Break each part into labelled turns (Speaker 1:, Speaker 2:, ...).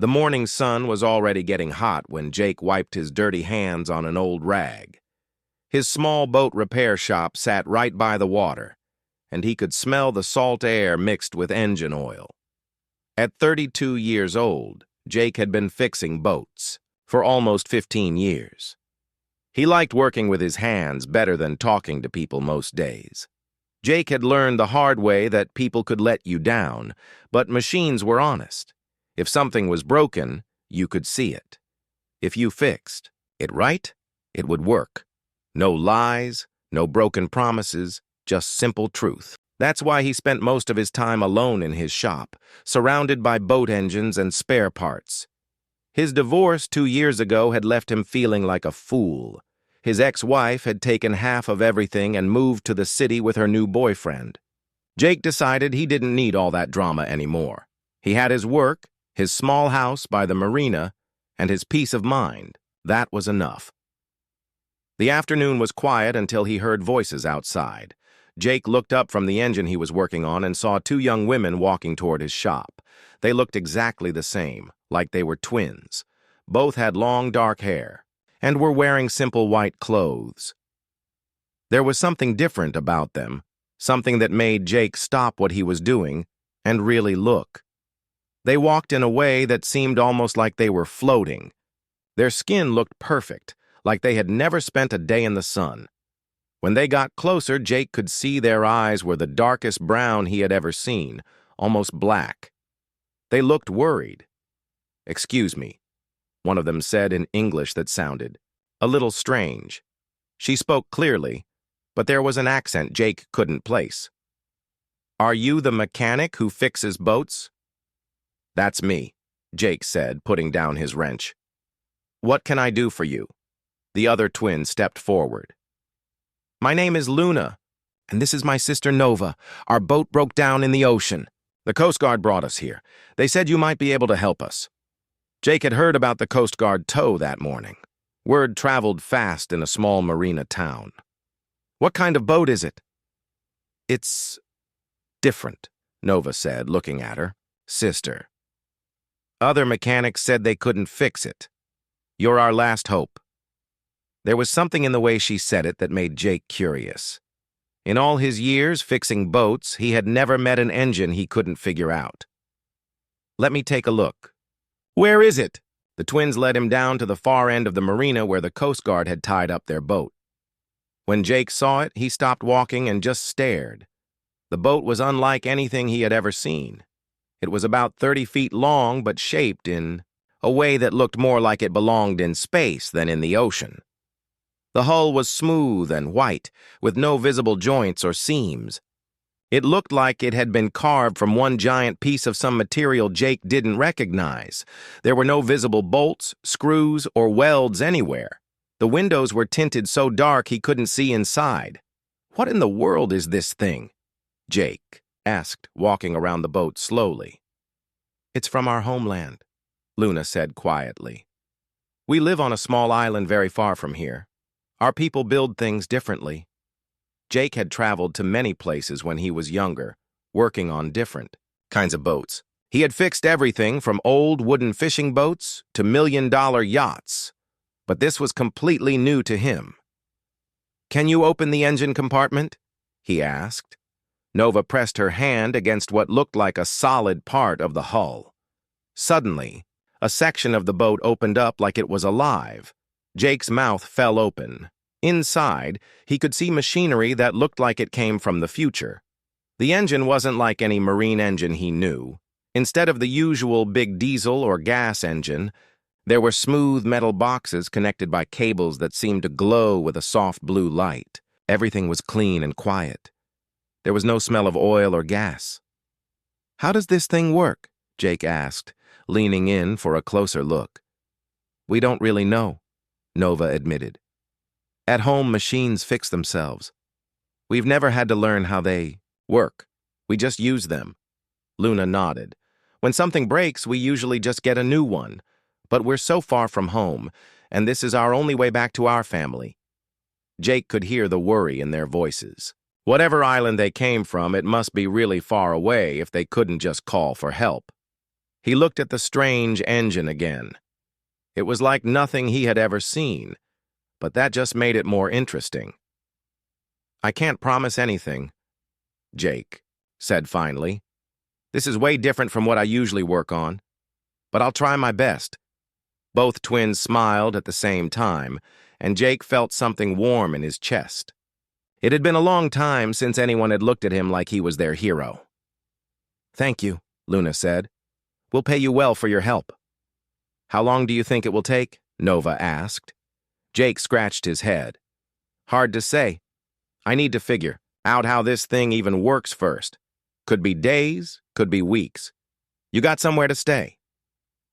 Speaker 1: The morning sun was already getting hot when Jake wiped his dirty hands on an old rag. His small boat repair shop sat right by the water, and he could smell the salt air mixed with engine oil. At 32 years old, Jake had been fixing boats for almost 15 years. He liked working with his hands better than talking to people most days. Jake had learned the hard way that people could let you down, but machines were honest. If something was broken, you could see it. If you fixed it right, it would work. No lies, no broken promises, just simple truth. That's why he spent most of his time alone in his shop, surrounded by boat engines and spare parts. His divorce 2 years ago had left him feeling like a fool. His ex-wife had taken half of everything and moved to the city with her new boyfriend. Jake decided he didn't need all that drama anymore. He had his work, his small house by the marina, and his peace of mind. That was enough. The afternoon was quiet until he heard voices outside. Jake looked up from the engine he was working on and saw 2 young women walking toward his shop. They looked exactly the same, like they were twins. Both had long dark hair and were wearing simple white clothes. There was something different about them, something that made Jake stop what he was doing and really look. They walked in a way that seemed almost like they were floating. Their skin looked perfect, like they had never spent a day in the sun. When they got closer, Jake could see their eyes were the darkest brown he had ever seen, almost black. They looked worried. "Excuse me," one of them said in English that sounded a little strange. She spoke clearly, but there was an accent Jake couldn't place. "Are you the mechanic who fixes boats?" "That's me," Jake said, putting down his wrench. "What can I do for you?" The other twin stepped forward. "My name is Luna, and this is my sister Nova. Our boat broke down in the ocean. The Coast Guard brought us here. They said you might be able to help us." Jake had heard about the Coast Guard tow that morning. Word traveled fast in a small marina town. "What kind of boat is it?" "It's different," Nova said, looking at her. "Sister. Other mechanics said they couldn't fix it. You're our last hope." There was something in the way she said it that made Jake curious. In all his years fixing boats, he had never met an engine he couldn't figure out. "Let me take a look." "Where is it?" The twins led him down to the far end of the marina where the Coast Guard had tied up their boat. When Jake saw it, he stopped walking and just stared. The boat was unlike anything he had ever seen. It was about 30 feet long, but shaped in a way that looked more like it belonged in space than in the ocean. The hull was smooth and white, with no visible joints or seams. It looked like it had been carved from one giant piece of some material Jake didn't recognize. There were no visible bolts, screws, or welds anywhere. The windows were tinted so dark he couldn't see inside. "What in the world is this thing?" Jake asked, walking around the boat slowly. "It's from our homeland," Luna said quietly. "We live on a small island very far from here. Our people build things differently." Jake had traveled to many places when he was younger, working on different kinds of boats. He had fixed everything from old wooden fishing boats to million-dollar yachts, but this was completely new to him. "Can you open the engine compartment?" he asked. Nova pressed her hand against what looked like a solid part of the hull. Suddenly, a section of the boat opened up like it was alive. Jake's mouth fell open. Inside, he could see machinery that looked like it came from the future. The engine wasn't like any marine engine he knew. Instead of the usual big diesel or gas engine, there were smooth metal boxes connected by cables that seemed to glow with a soft blue light. Everything was clean and quiet. There was no smell of oil or gas. "How does this thing work?" Jake asked, leaning in for a closer look. "We don't really know," Nova admitted. "At home, machines fix themselves. We've never had to learn how they work. We just use them." Luna nodded. "When something breaks, we usually just get a new one. But we're so far from home, and this is our only way back to our family." Jake could hear the worry in their voices. Whatever island they came from, it must be really far away if they couldn't just call for help. He looked at the strange engine again. It was like nothing he had ever seen, but that just made it more interesting. "I can't promise anything," Jake said finally. "This is way different from what I usually work on, but I'll try my best." Both twins smiled at the same time, and Jake felt something warm in his chest. It had been a long time since anyone had looked at him like he was their hero. "Thank you," Luna said. "We'll pay you well for your help." "How long do you think it will take?" Nova asked. Jake scratched his head. "Hard to say. I need to figure out how this thing even works first. Could be days, could be weeks. You got somewhere to stay?"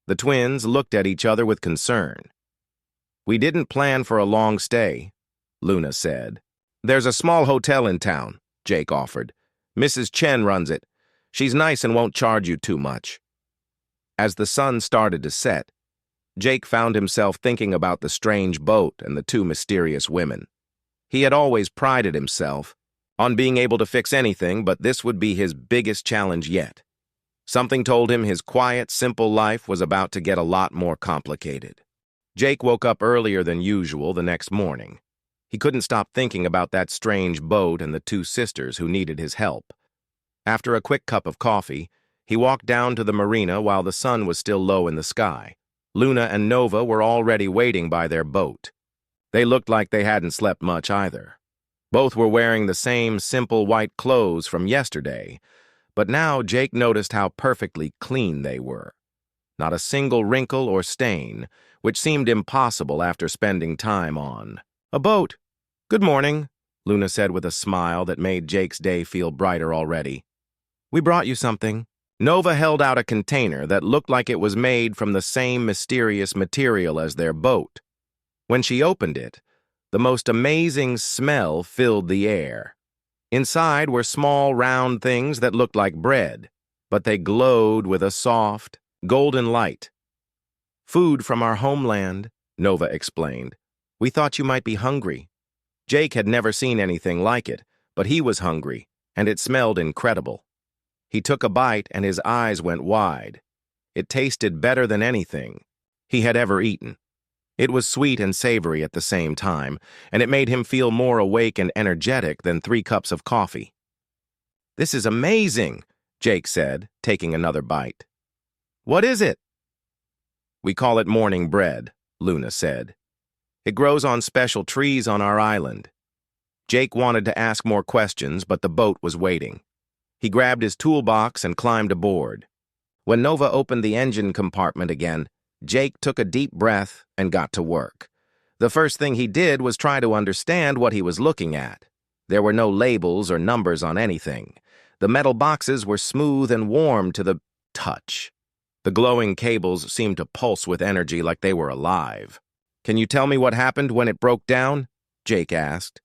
Speaker 1: The twins looked at each other with concern. "We didn't plan for a long stay," Luna said. "There's a small hotel in town," Jake offered. "Mrs. Chen runs it. She's nice and won't charge you too much." As the sun started to set, Jake found himself thinking about the strange boat and the two mysterious women. He had always prided himself on being able to fix anything, but this would be his biggest challenge yet. Something told him his quiet, simple life was about to get a lot more complicated. Jake woke up earlier than usual the next morning. He couldn't stop thinking about that strange boat and the two sisters who needed his help. After a quick cup of coffee, he walked down to the marina while the sun was still low in the sky. Luna and Nova were already waiting by their boat. They looked like they hadn't slept much either. Both were wearing the same simple white clothes from yesterday, but now Jake noticed how perfectly clean they were. Not a single wrinkle or stain, which seemed impossible after spending time on a boat. "Good morning," Luna said with a smile that made Jake's day feel brighter already. "We brought you something." Nova held out a container that looked like it was made from the same mysterious material as their boat. When she opened it, the most amazing smell filled the air. Inside were small, round things that looked like bread, but they glowed with a soft, golden light. "Food from our homeland," Nova explained. "We thought you might be hungry." Jake had never seen anything like it, but he was hungry, and it smelled incredible. He took a bite and his eyes went wide. It tasted better than anything he had ever eaten. It was sweet and savory at the same time, and it made him feel more awake and energetic than 3 cups of coffee. "This is amazing," Jake said, taking another bite. "What is it?" "We call it morning bread," Luna said. "It grows on special trees on our island." Jake wanted to ask more questions, but the boat was waiting. He grabbed his toolbox and climbed aboard. When Nova opened the engine compartment again, Jake took a deep breath and got to work. The first thing he did was try to understand what he was looking at. There were no labels or numbers on anything. The metal boxes were smooth and warm to the touch. The glowing cables seemed to pulse with energy like they were alive. "Can you tell me what happened when it broke down?" Jake asked.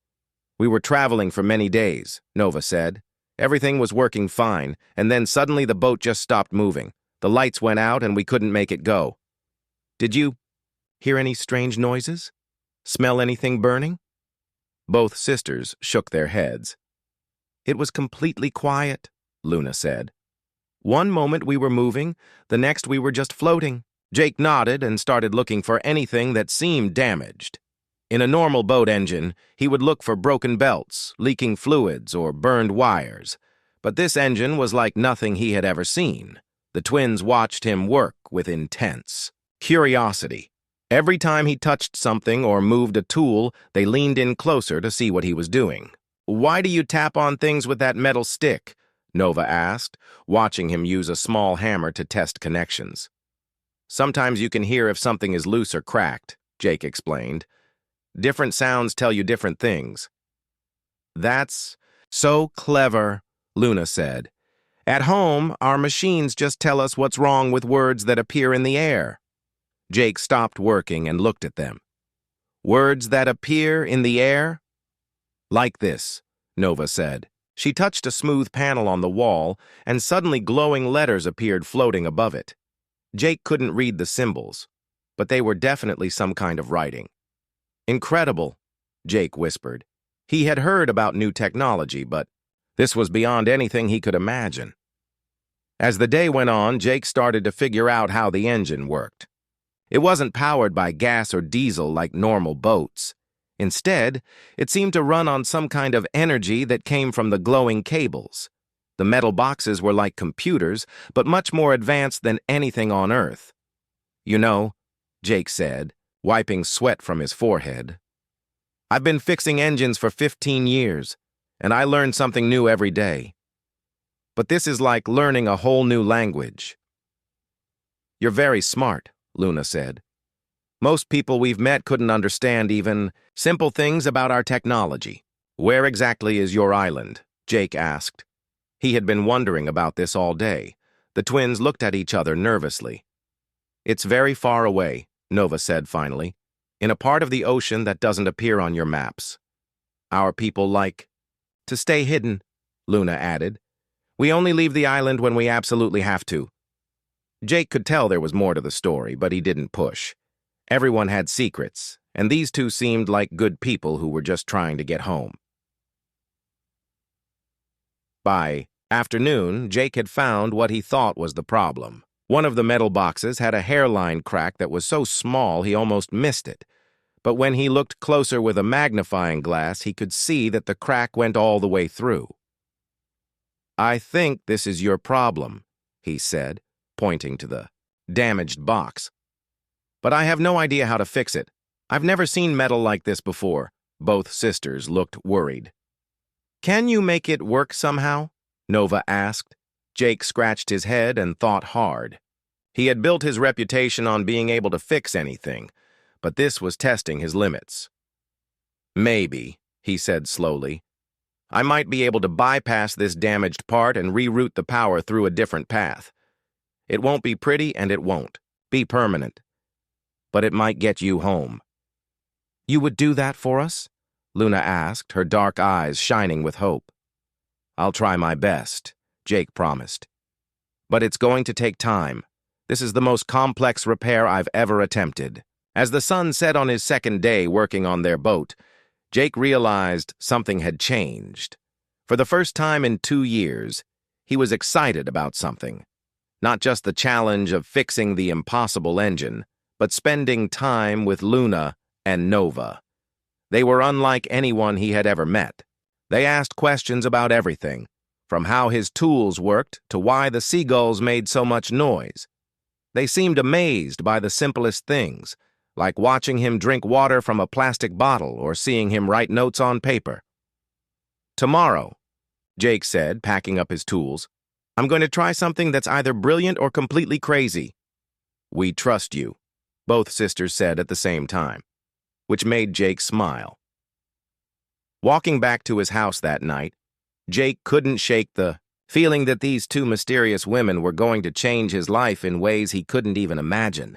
Speaker 1: "We were traveling for many days," Nova said. "Everything was working fine, and then suddenly the boat just stopped moving. The lights went out and we couldn't make it go." "Did you hear any strange noises? Smell anything burning?" Both sisters shook their heads. "It was completely quiet," Luna said. "One moment we were moving, the next we were just floating." Jake nodded and started looking for anything that seemed damaged. In a normal boat engine, he would look for broken belts, leaking fluids, or burned wires. But this engine was like nothing he had ever seen. The twins watched him work with intense curiosity. Every time he touched something or moved a tool, they leaned in closer to see what he was doing. "Why do you tap on things with that metal stick?" Nova asked, watching him use a small hammer to test connections. "Sometimes you can hear if something is loose or cracked," Jake explained. "Different sounds tell you different things." "That's so clever," Luna said. "At home, our machines just tell us what's wrong with words that appear in the air." Jake stopped working and looked at them. "Words that appear in the air?" "Like this," Nova said. She touched a smooth panel on the wall, and suddenly glowing letters appeared floating above it. Jake couldn't read the symbols, but they were definitely some kind of writing. "Incredible," Jake whispered. He had heard about new technology, but this was beyond anything he could imagine. As the day went on, Jake started to figure out how the engine worked. It wasn't powered by gas or diesel like normal boats. Instead, it seemed to run on some kind of energy that came from the glowing cables. The metal boxes were like computers, but much more advanced than anything on Earth. "You know," Jake said, wiping sweat from his forehead, "I've been fixing engines for 15 years, and I learn something new every day. But this is like learning a whole new language." "You're very smart," Luna said. "Most people we've met couldn't understand even simple things about our technology." "Where exactly is your island?" Jake asked. He had been wondering about this all day. The twins looked at each other nervously. "It's very far away," Nova said finally, "in a part of the ocean that doesn't appear on your maps. Our people like to stay hidden," Luna added. "We only leave the island when we absolutely have to." Jake could tell there was more to the story, but he didn't push. Everyone had secrets, and these two seemed like good people who were just trying to get home. By afternoon, Jake had found what he thought was the problem. One of the metal boxes had a hairline crack that was so small he almost missed it. But when he looked closer with a magnifying glass, he could see that the crack went all the way through. "I think this is your problem," he said, pointing to the damaged box. "But I have no idea how to fix it. I've never seen metal like this before." Both sisters looked worried. "Can you make it work somehow?" Nova asked. Jake scratched his head and thought hard. He had built his reputation on being able to fix anything, but this was testing his limits. "Maybe," he said slowly. "I might be able to bypass this damaged part and reroute the power through a different path. It won't be pretty and it won't be permanent, but it might get you home." "You would do that for us?" Luna asked, her dark eyes shining with hope. "I'll try my best," Jake promised. "But it's going to take time. This is the most complex repair I've ever attempted." As the sun set on his second day working on their boat, Jake realized something had changed. For the first time in 2 years, he was excited about something. Not just the challenge of fixing the impossible engine, but spending time with Luna and Nova. They were unlike anyone he had ever met. They asked questions about everything, from how his tools worked to why the seagulls made so much noise. They seemed amazed by the simplest things, like watching him drink water from a plastic bottle or seeing him write notes on paper. "Tomorrow," Jake said, packing up his tools, "I'm going to try something that's either brilliant or completely crazy." "We trust you," both sisters said at the same time, which made Jake smile. Walking back to his house that night, Jake couldn't shake the feeling that these two mysterious women were going to change his life in ways he couldn't even imagine.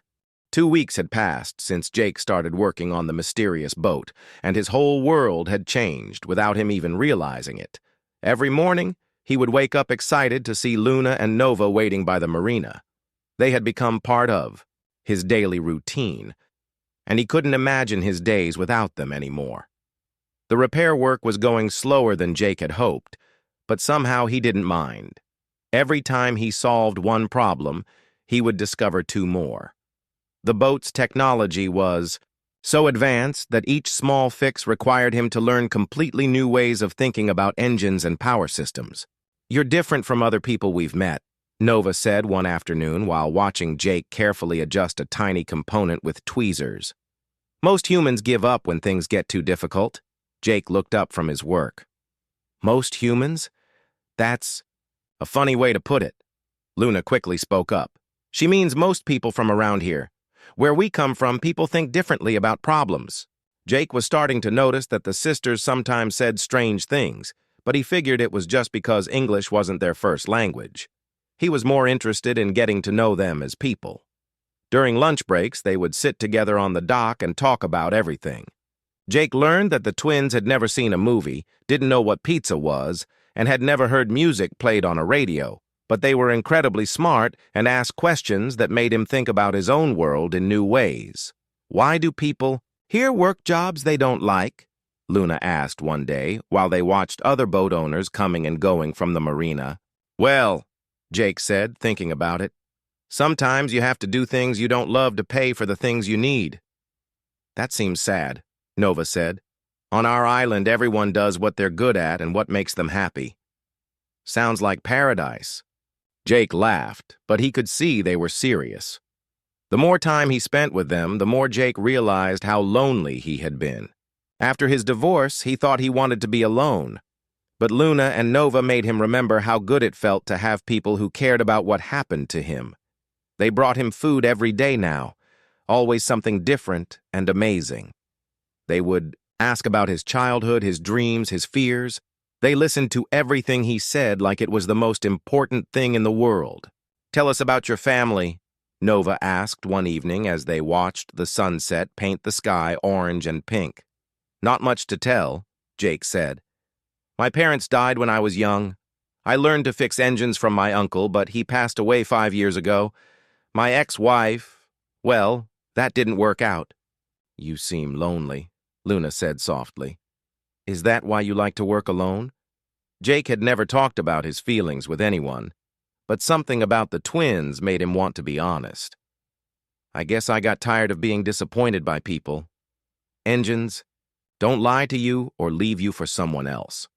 Speaker 1: 2 weeks had passed since Jake started working on the mysterious boat, and his whole world had changed without him even realizing it. Every morning, he would wake up excited to see Luna and Nova waiting by the marina. They had become part of his daily routine, and he couldn't imagine his days without them anymore. The repair work was going slower than Jake had hoped, but somehow he didn't mind. Every time he solved one problem, he would discover 2 more. The boat's technology was so advanced that each small fix required him to learn completely new ways of thinking about engines and power systems. "You're different from other people we've met," Nova said one afternoon while watching Jake carefully adjust a tiny component with tweezers. "Most humans give up when things get too difficult." Jake looked up from his work. "Most humans? That's a funny way to put it." Luna quickly spoke up. "She means most people from around here. Where we come from, people think differently about problems." Jake was starting to notice that the sisters sometimes said strange things, but he figured it was just because English wasn't their first language. He was more interested in getting to know them as people. During lunch breaks, they would sit together on the dock and talk about everything. Jake learned that the twins had never seen a movie, didn't know what pizza was, and had never heard music played on a radio, but they were incredibly smart and asked questions that made him think about his own world in new ways. "Why do people here work jobs they don't like?" Luna asked one day while they watched other boat owners coming and going from the marina. "Well," Jake said, thinking about it. Sometimes you have to do things you don't love to pay for the things you need. That seems sad, Nova said. On our island, everyone does what they're good at and what makes them happy. Sounds like paradise. Jake laughed, but he could see they were serious. The more time he spent with them, the more Jake realized how lonely he had been. After his divorce, he thought he wanted to be alone. But Luna and Nova made him remember how good it felt to have people who cared about what happened to him. They brought him food every day now, always something different and amazing. They would ask about his childhood, his dreams, his fears. They listened to everything he said like it was the most important thing in the world. "Tell us about your family," Nova asked one evening as they watched the sunset paint the sky orange and pink. "Not much to tell," Jake said. "My parents died when I was young. I learned to fix engines from my uncle, but he passed away 5 years ago. My ex-wife, well, that didn't work out." "You seem lonely," Luna said softly. "Is that why you like to work alone?" Jake had never talked about his feelings with anyone, but something about the twins made him want to be honest. "I guess I got tired of being disappointed by people. Engines don't lie to you or leave you for someone else."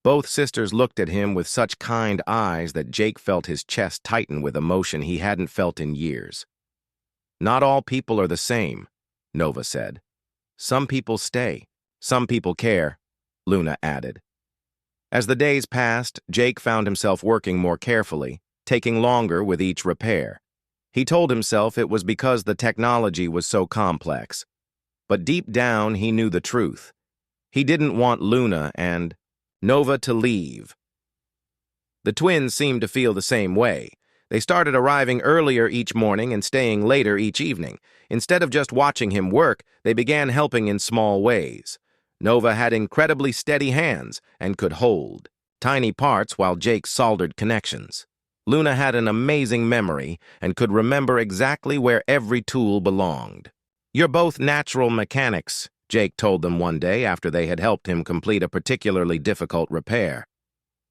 Speaker 1: Both sisters looked at him with such kind eyes that Jake felt his chest tighten with emotion he hadn't felt in years. "Not all people are the same," Nova said. "Some people stay. Some people care," Luna added. As the days passed, Jake found himself working more carefully, taking longer with each repair. He told himself it was because the technology was so complex. But deep down, he knew the truth. He didn't want Luna and Nova to leave. The twins seemed to feel the same way. They started arriving earlier each morning and staying later each evening. Instead of just watching him work, they began helping in small ways. Nova had incredibly steady hands and could hold tiny parts while Jake soldered connections. Luna had an amazing memory and could remember exactly where every tool belonged. "You're both natural mechanics," Jake told them one day after they had helped him complete a particularly difficult repair.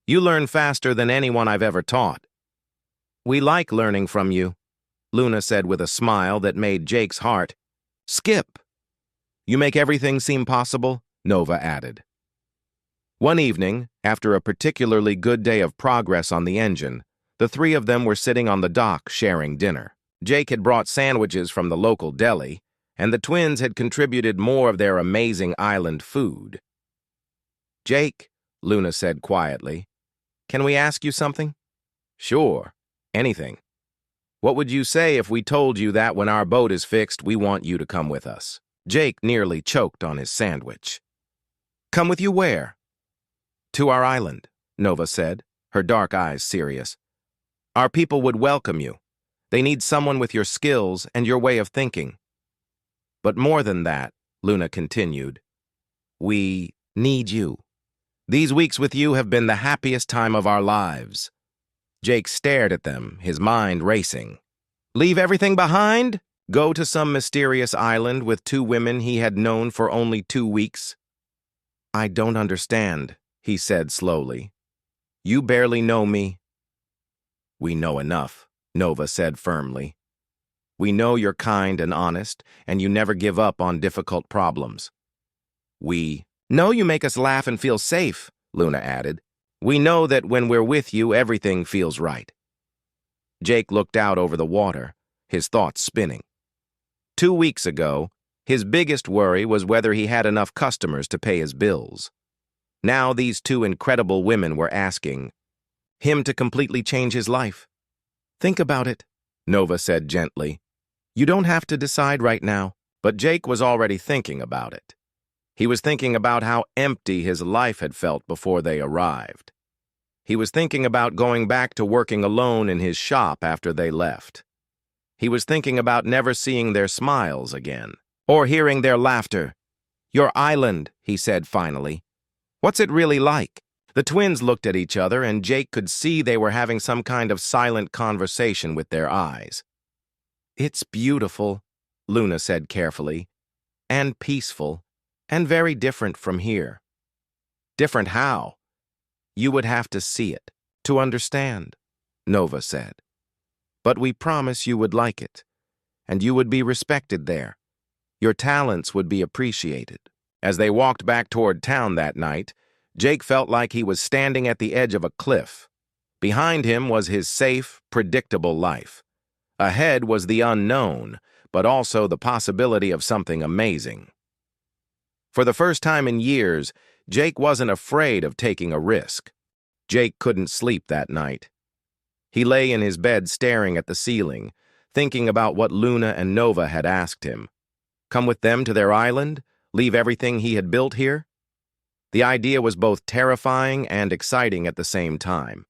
Speaker 1: "You learn faster than anyone I've ever taught." "We like learning from you," Luna said with a smile that made Jake's heart skip. "You make everything seem possible," Nova added. One evening, after a particularly good day of progress on the engine, the three of them were sitting on the dock sharing dinner. Jake had brought sandwiches from the local deli, and the twins had contributed more of their amazing island food. "Jake," Luna said quietly, "can we ask you something?" "Sure, anything. What would you say if we told you that when our boat is fixed, we want you to come with us?" Jake nearly choked on his sandwich. "Come with you where?" "To our island," Nova said, her dark eyes serious. "Our people would welcome you. They need someone with your skills and your way of thinking. But more than that," Luna continued, "we need you. These weeks with you have been the happiest time of our lives." Jake stared at them, his mind racing. Leave everything behind? Go to some mysterious island with two women he had known for only 2 weeks? "I don't understand," he said slowly. "You barely know me." "We know enough," Nova said firmly. "We know you're kind and honest, and you never give up on difficult problems. We know you make us laugh and feel safe," Luna added. "We know that when we're with you, everything feels right." Jake looked out over the water, his thoughts spinning. 2 weeks ago, his biggest worry was whether he had enough customers to pay his bills. Now these two incredible women were asking him to completely change his life. "Think about it," Nova said gently. "You don't have to decide right now." But Jake was already thinking about it. He was thinking about how empty his life had felt before they arrived. He was thinking about going back to working alone in his shop after they left. He was thinking about never seeing their smiles again, or hearing their laughter. "Your island," he said finally. "What's it really like?" The twins looked at each other, and Jake could see they were having some kind of silent conversation with their eyes. "It's beautiful," Luna said carefully, "and peaceful, and very different from here." "Different how?" "You would have to see it, to understand." Nova said. "But we promise you would like it, and you would be respected there. Your talents would be appreciated." As they walked back toward town that night, Jake felt like he was standing at the edge of a cliff. Behind him was his safe, predictable life. Ahead was the unknown, but also the possibility of something amazing. For the first time in years, Jake wasn't afraid of taking a risk. Jake couldn't sleep that night. He lay in his bed staring at the ceiling, thinking about what Luna and Nova had asked him. Come with them to their island? Leave everything he had built here? The idea was both terrifying and exciting at the same time.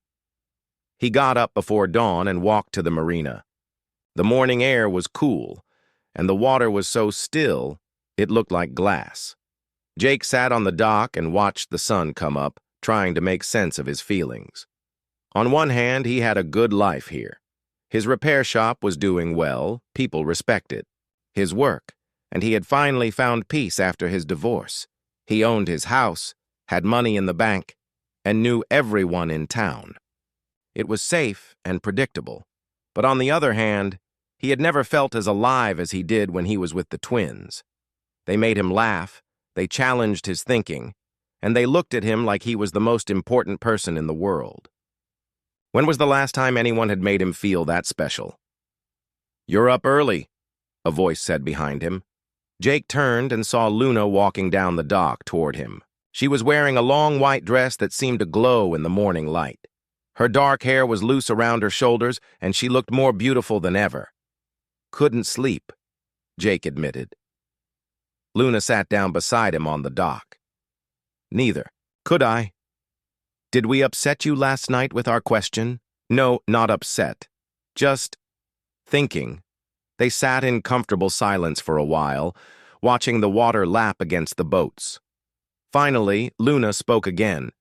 Speaker 1: He got up before dawn and walked to the marina. The morning air was cool, and the water was so still it looked like glass. Jake sat on the dock and watched the sun come up, trying to make sense of his feelings. On one hand, he had a good life here. His repair shop was doing well, people respected his work, and he had finally found peace after his divorce. He owned his house, had money in the bank, and knew everyone in town. It was safe and predictable, but on the other hand, he had never felt as alive as he did when he was with the twins. They made him laugh, they challenged his thinking, and they looked at him like he was the most important person in the world. When was the last time anyone had made him feel that special? "You're up early," a voice said behind him. Jake turned and saw Luna walking down the dock toward him. She was wearing a long white dress that seemed to glow in the morning light. Her dark hair was loose around her shoulders, and she looked more beautiful than ever. "Couldn't sleep," Jake admitted. Luna sat down beside him on the dock. "Neither. Could I? Did we upset you last night with our question?" "No, not upset. Just thinking." They sat in comfortable silence for a while, watching the water lap against the boats. Finally, Luna spoke again.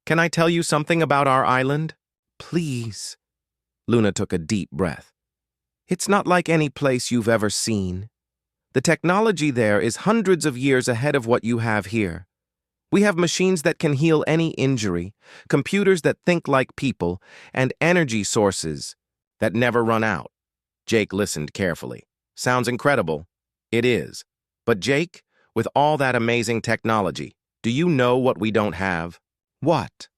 Speaker 1: "Can I tell you something about our island?" "Please." Luna took a deep breath. "It's not like any place you've ever seen. The technology there is hundreds of years ahead of what you have here. We have machines that can heal any injury, computers that think like people, and energy sources that never run out." Jake listened carefully. "Sounds incredible." "It is. But Jake, with all that amazing technology, do you know what we don't have?" "What?"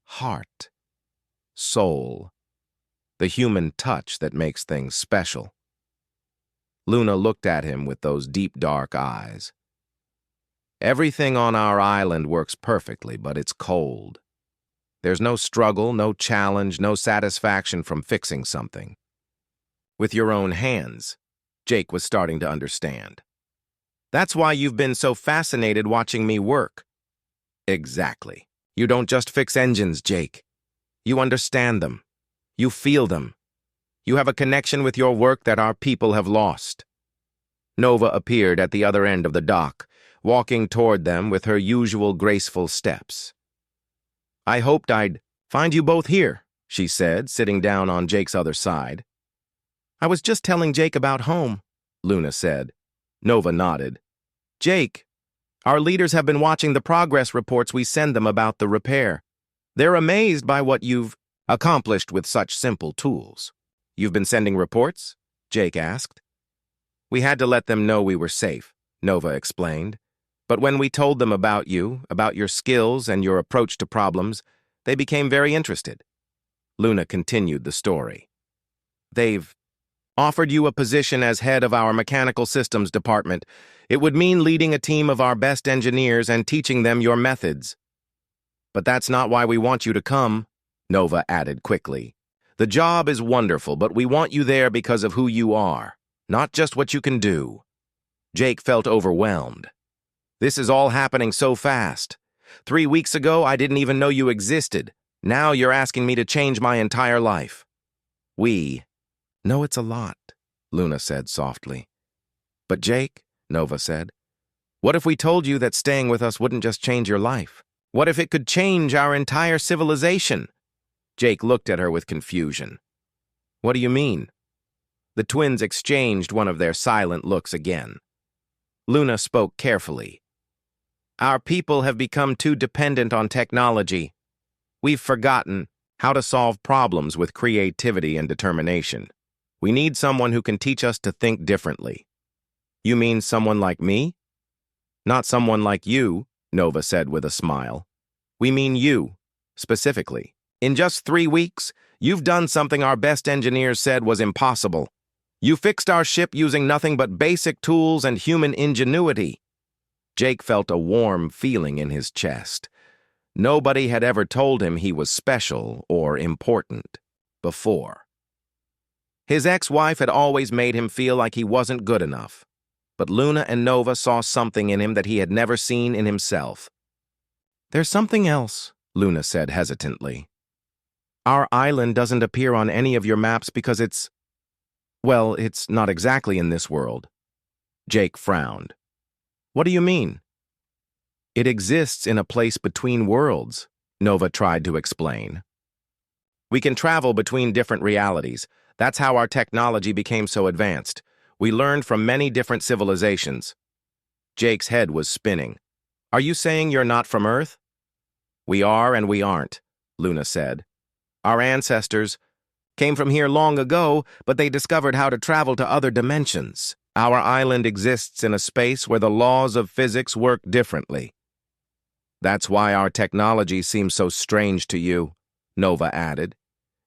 Speaker 1: "Heart. Soul. The human touch that makes things special." Luna looked at him with those deep, dark eyes. "Everything on our island works perfectly, but it's cold. There's no struggle, no challenge, no satisfaction from fixing something. With your own hands." Jake was starting to understand. "That's why you've been so fascinated watching me work." "Exactly. You don't just fix engines, Jake. You understand them. You feel them. You have a connection with your work that our people have lost." Nova appeared at the other end of the dock, walking toward them with her usual graceful steps. "I hoped I'd find you both here," she said, sitting down on Jake's other side. "I was just telling Jake about home," Luna said. Nova nodded. "Jake, our leaders have been watching the progress reports we send them about the repair. They're amazed by what you've accomplished with such simple tools." "You've been sending reports?" Jake asked. "We had to let them know we were safe," Nova explained. "But when we told them about you, about your skills and your approach to problems, they became very interested." Luna continued the story. "They've offered you a position as head of our mechanical systems department. It would mean leading a team of our best engineers and teaching them your methods." "But that's not why we want you to come," Nova added quickly. "The job is wonderful, but we want you there because of who you are, not just what you can do." Jake felt overwhelmed. "This is all happening so fast. 3 weeks ago, I didn't even know you existed. Now you're asking me to change my entire life." "We know it's a lot," Luna said softly. "But Jake," Nova said, "what if we told you that staying with us wouldn't just change your life? What if it could change our entire civilization?" Jake looked at her with confusion. "What do you mean?" The twins exchanged one of their silent looks again. Luna spoke carefully. "Our people have become too dependent on technology. We've forgotten how to solve problems with creativity and determination. We need someone who can teach us to think differently. You mean someone like me? Not someone like you, Nova said with a smile. We mean you, specifically. In just 3 weeks, you've done something our best engineers said was impossible. You fixed our ship using nothing but basic tools and human ingenuity. Jake felt a warm feeling in his chest. Nobody had ever told him he was special or important before. His ex-wife had always made him feel like he wasn't good enough, but Luna and Nova saw something in him that he had never seen in himself. There's something else, Luna said hesitantly. Our island doesn't appear on any of your maps because it's not exactly in this world. Jake frowned. What do you mean? It exists in a place between worlds, Nova tried to explain. We can travel between different realities. That's how our technology became so advanced. We learned from many different civilizations. Jake's head was spinning. Are you saying you're not from Earth? We are and we aren't, Luna said. Our ancestors came from here long ago, but they discovered how to travel to other dimensions. Our island exists in a space where the laws of physics work differently. That's why our technology seems so strange to you, Nova added.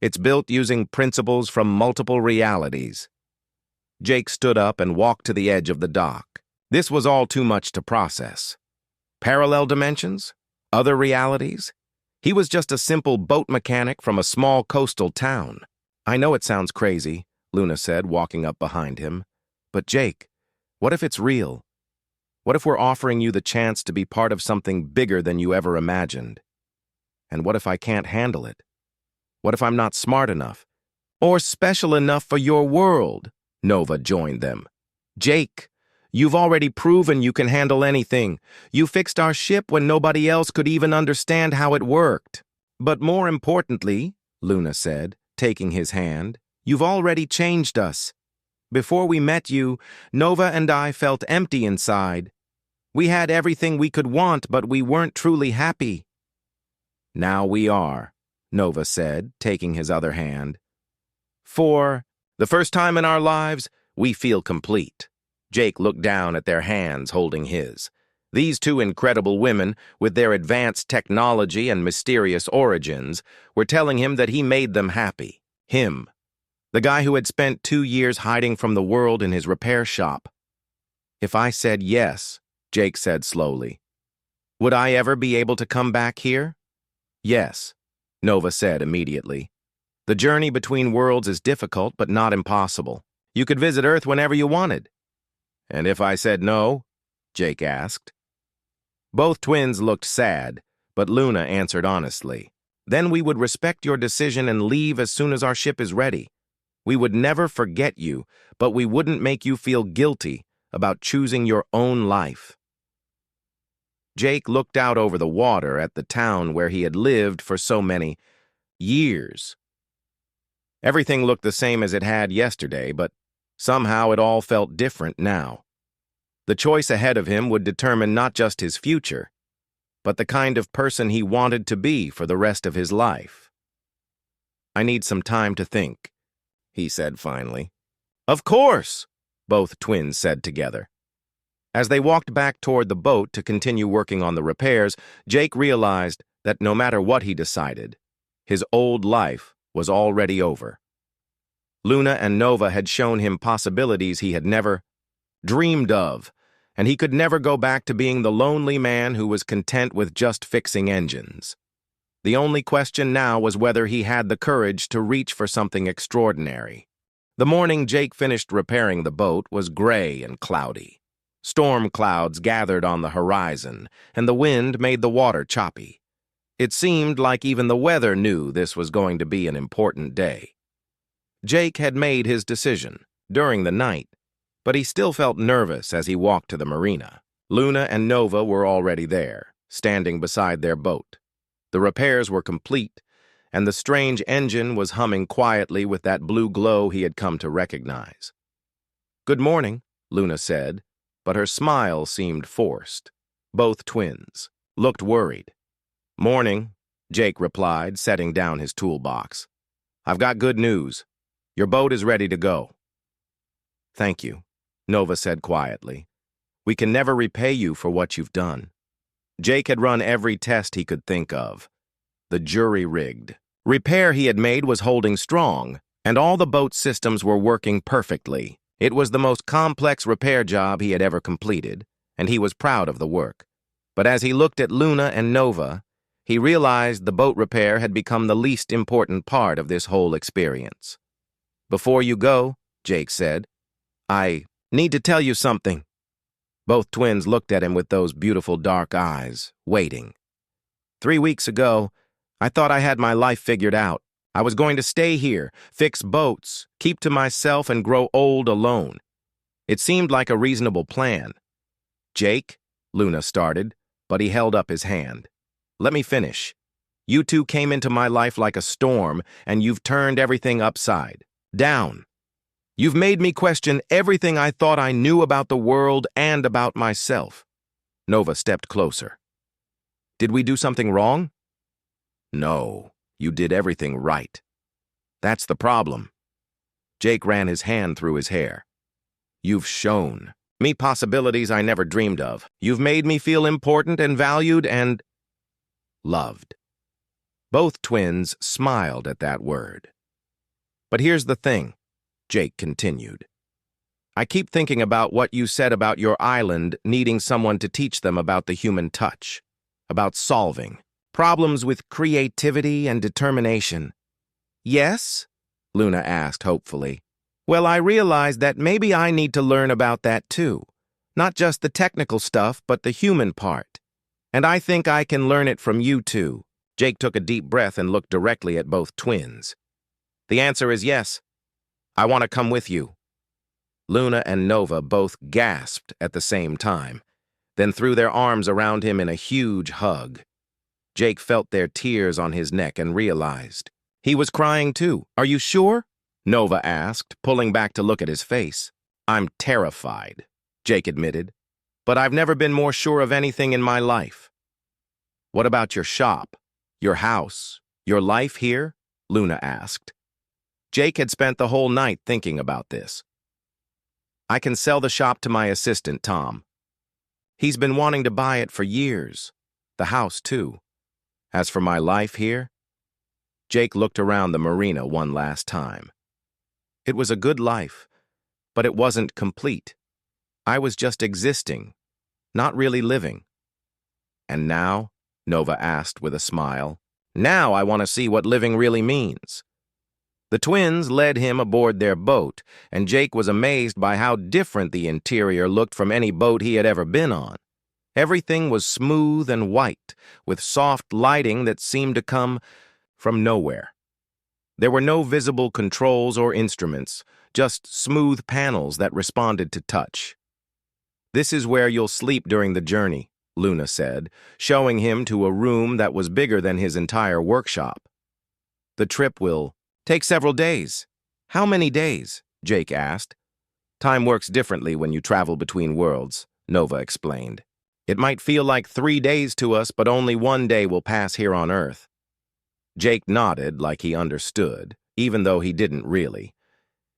Speaker 1: It's built using principles from multiple realities. Jake stood up and walked to the edge of the dock. This was all too much to process. Parallel dimensions? Other realities? He was just a simple boat mechanic from a small coastal town. I know it sounds crazy, Luna said, walking up behind him. But Jake, what if it's real? What if we're offering you the chance to be part of something bigger than you ever imagined? And what if I can't handle it? What if I'm not smart enough? Or special enough for your world? Nova joined them. Jake, you've already proven you can handle anything. You fixed our ship when nobody else could even understand how it worked. But more importantly, Luna said, taking his hand, you've already changed us. Before we met you, Nova and I felt empty inside. We had everything we could want, but we weren't truly happy. Now we are, Nova said, taking his other hand. For the first time in our lives, we feel complete. Jake looked down at their hands holding his. These two incredible women, with their advanced technology and mysterious origins, were telling him that he made them happy. Him. The guy who had spent 2 years hiding from the world in his repair shop. If I said yes, Jake said slowly, would I ever be able to come back here? Yes, Nova said immediately. The journey between worlds is difficult but not impossible. You could visit Earth whenever you wanted. And if I said no? Jake asked. Both twins looked sad, but Luna answered honestly. Then we would respect your decision and leave as soon as our ship is ready. We would never forget you, but we wouldn't make you feel guilty about choosing your own life. Jake looked out over the water at the town where he had lived for so many years. Everything looked the same as it had yesterday, but somehow it all felt different now. The choice ahead of him would determine not just his future, but the kind of person he wanted to be for the rest of his life. I need some time to think, he said finally. Of course, both twins said together. As they walked back toward the boat to continue working on the repairs, Jake realized that no matter what he decided, his old life was already over. Luna and Nova had shown him possibilities he had never dreamed of, and he could never go back to being the lonely man who was content with just fixing engines. The only question now was whether he had the courage to reach for something extraordinary. The morning Jake finished repairing the boat was gray and cloudy. Storm clouds gathered on the horizon, and the wind made the water choppy. It seemed like even the weather knew this was going to be an important day. Jake had made his decision during the night, but he still felt nervous as he walked to the marina. Luna and Nova were already there, standing beside their boat. The repairs were complete, and the strange engine was humming quietly with that blue glow he had come to recognize. Good morning, Luna said, but her smile seemed forced. Both twins looked worried. Morning, Jake replied, setting down his toolbox. "I've got good news. Your boat is ready to go." "Thank you," Nova said quietly. "We can never repay you for what you've done." Jake had run every test he could think of. The jury-rigged repair he had made was holding strong, and all the boat systems were working perfectly. It was the most complex repair job he had ever completed, and he was proud of the work. But as he looked at Luna and Nova, he realized the boat repair had become the least important part of this whole experience. "Before you go," Jake said, "I need to tell you something." Both twins looked at him with those beautiful dark eyes, waiting. 3 weeks ago, I thought I had my life figured out. I was going to stay here, fix boats, keep to myself, and grow old alone. It seemed like a reasonable plan. "Jake," Luna started, but he held up his hand. "Let me finish. You two came into my life like a storm, and you've turned everything upside down. You've made me question everything I thought I knew about the world and about myself." Nova stepped closer. "Did we do something wrong?" "No, you did everything right. That's the problem." Jake ran his hand through his hair. "You've shown me possibilities I never dreamed of. You've made me feel important and valued and loved." Both twins smiled at that word. "But here's the thing," Jake continued. "I keep thinking about what you said about your island needing someone to teach them about the human touch, about solving problems with creativity and determination." "Yes?" Luna asked hopefully. "Well, I realized that maybe I need to learn about that too. Not just the technical stuff, but the human part. And I think I can learn it from you two." Jake took a deep breath and looked directly at both twins. "The answer is yes. I want to come with you." Luna and Nova both gasped at the same time, then threw their arms around him in a huge hug. Jake felt their tears on his neck and realized he was crying too. "Are you sure?" Nova asked, pulling back to look at his face. "I'm terrified," Jake admitted, "but I've never been more sure of anything in my life." "What about your shop, your house, your life here?" Luna asked. Jake had spent the whole night thinking about this. "I can sell the shop to my assistant, Tom. He's been wanting to buy it for years. The house, too. As for my life here," Jake looked around the marina one last time. "It was a good life, but it wasn't complete. I was just existing, not really living." "And now?" Nova asked with a smile. "Now I want to see what living really means." The twins led him aboard their boat, and Jake was amazed by how different the interior looked from any boat he had ever been on. Everything was smooth and white, with soft lighting that seemed to come from nowhere. There were no visible controls or instruments, just smooth panels that responded to touch. "This is where you'll sleep during the journey," Luna said, showing him to a room that was bigger than his entire workshop. "The trip will take several days." "How many days?" Jake asked. "Time works differently when you travel between worlds," Nova explained. "It might feel like 3 days to us, but only 1 day will pass here on Earth." Jake nodded like he understood, even though he didn't really.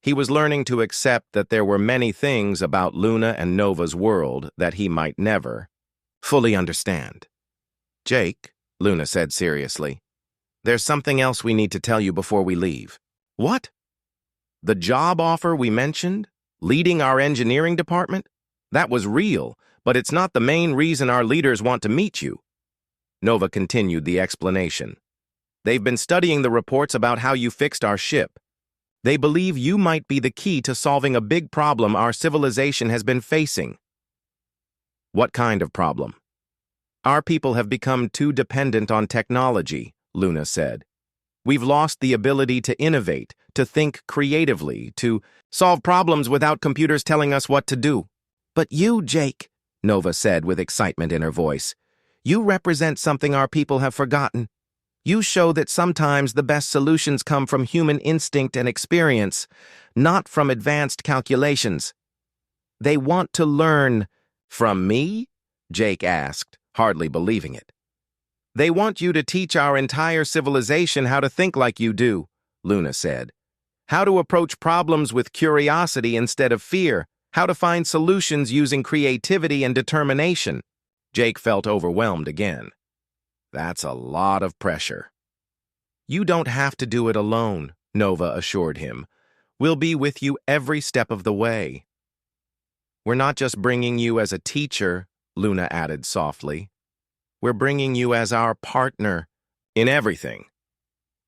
Speaker 1: He was learning to accept that there were many things about Luna and Nova's world that he might never fully understand. "Jake," Luna said seriously, "there's something else we need to tell you before we leave." "What?" "The job offer we mentioned, leading our engineering department, that was real, but it's not the main reason our leaders want to meet you." Nova continued the explanation. "They've been studying the reports about how you fixed our ship. They believe you might be the key to solving a big problem our civilization has been facing." "What kind of problem?" "Our people have become too dependent on technology," Luna said. "We've lost the ability to innovate, to think creatively, to solve problems without computers telling us what to do." "But you, Jake," Nova said with excitement in her voice, "you represent something our people have forgotten. You show that sometimes the best solutions come from human instinct and experience, not from advanced calculations." "They want to learn from me?" Jake asked, hardly believing it. They want you to teach our entire civilization how to think like you do, Luna said. How to approach problems with curiosity instead of fear. How to find solutions using creativity and determination. Jake felt overwhelmed again. That's a lot of pressure. You don't have to do it alone, Nova assured him. We'll be with you every step of the way. We're not just bringing you as a teacher, Luna added softly. We're bringing you as our partner in everything.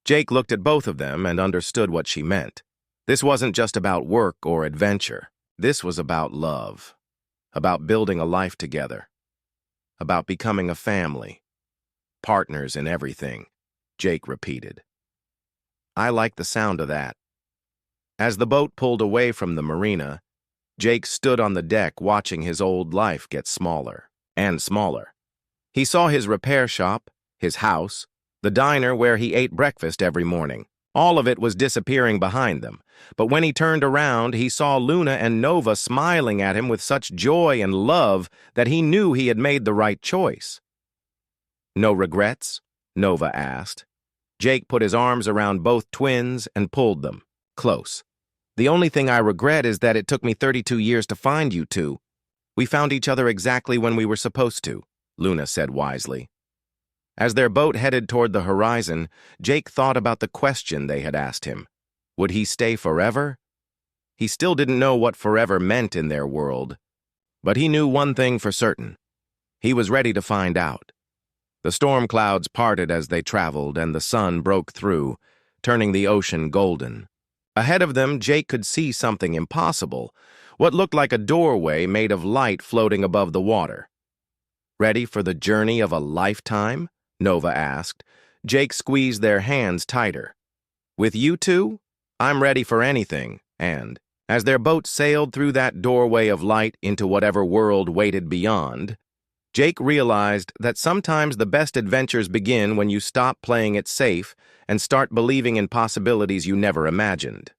Speaker 1: Jake looked at both of them and understood what she meant. This wasn't just about work or adventure. This was about love, about building a life together, about becoming a family, partners in everything, Jake repeated. I like the sound of that. As the boat pulled away from the marina, Jake stood on the deck watching his old life get smaller and smaller. He saw his repair shop, his house, the diner where he ate breakfast every morning. All of it was disappearing behind them, but when he turned around, he saw Luna and Nova smiling at him with such joy and love that he knew he had made the right choice. No regrets? Nova asked. Jake put his arms around both twins and pulled them close. The only thing I regret is that it took me 32 years to find you two. We found each other exactly when we were supposed to, Luna said wisely. As their boat headed toward the horizon, Jake thought about the question they had asked him. Would he stay forever? He still didn't know what forever meant in their world, but he knew one thing for certain. He was ready to find out. The storm clouds parted as they traveled, and the sun broke through, turning the ocean golden. Ahead of them, Jake could see something impossible, what looked like a doorway made of light floating above the water. Ready for the journey of a lifetime? Nova asked. Jake squeezed their hands tighter. With you two, I'm ready for anything, and, as their boat sailed through that doorway of light into whatever world waited beyond, Jake realized that sometimes the best adventures begin when you stop playing it safe and start believing in possibilities you never imagined.